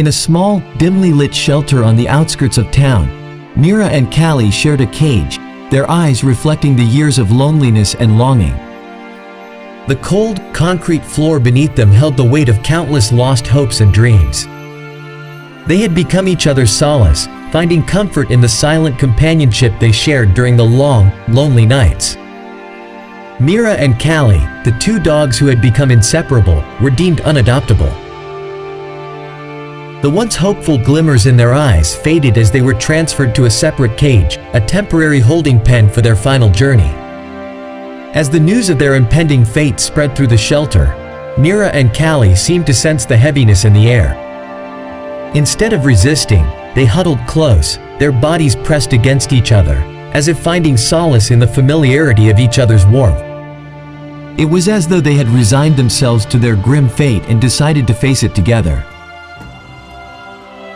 In a small, dimly lit shelter on the outskirts of town, Mira and Callie shared a cage, their eyes reflecting the years of loneliness and longing. The cold, concrete floor beneath them held the weight of countless lost hopes and dreams. They had become each other's solace, finding comfort in the silent companionship they shared during the long, lonely nights. Mira and Callie, the two dogs who had become inseparable, were deemed unadoptable. The once hopeful glimmers in their eyes faded as they were transferred to a separate cage, a temporary holding pen for their final journey. As the news of their impending fate spread through the shelter, Mira and Callie seemed to sense the heaviness in the air. Instead of resisting, they huddled close, their bodies pressed against each other, as if finding solace in the familiarity of each other's warmth. It was as though they had resigned themselves to their grim fate and decided to face it together.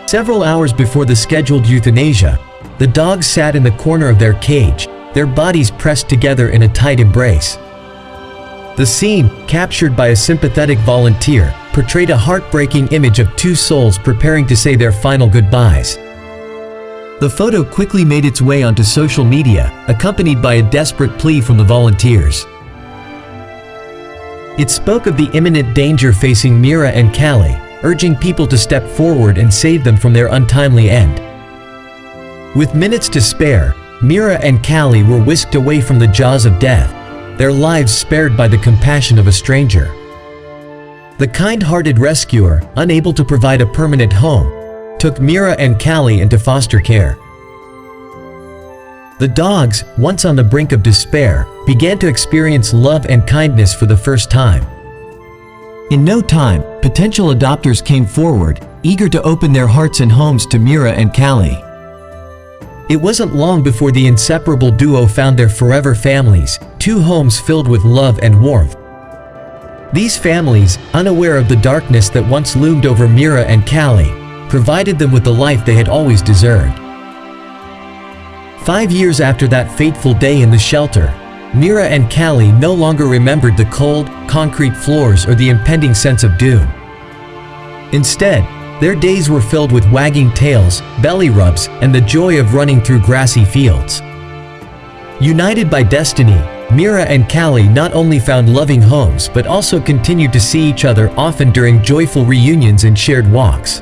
Several hours before the scheduled euthanasia, the dogs sat in the corner of their cage, their bodies pressed together in a tight embrace. The scene, captured by a sympathetic volunteer, portrayed a heartbreaking image of two souls preparing to say their final goodbyes. The photo quickly made its way onto social media, accompanied by a desperate plea from the volunteers. It spoke of the imminent danger facing Mira and Callie, urging people to step forward and save them from their untimely end. With minutes to spare, Mira and Callie were whisked away from the jaws of death, their lives spared by the compassion of a stranger. The kind-hearted rescuer, unable to provide a permanent home, took Mira and Callie into foster care. The dogs, once on the brink of despair, began to experience love and kindness for the first time. In no time, potential adopters came forward, eager to open their hearts and homes to Mira and Callie. It wasn't long before the inseparable duo found their forever families, two homes filled with love and warmth. These families, unaware of the darkness that once loomed over Mira and Callie, provided them with the life they had always deserved. 5 years after that fateful day in the shelter, Mira and Callie no longer remembered the cold, concrete floors or the impending sense of doom. Instead, their days were filled with wagging tails, belly rubs, and the joy of running through grassy fields. United by destiny, Mira and Callie not only found loving homes but also continued to see each other often during joyful reunions and shared walks.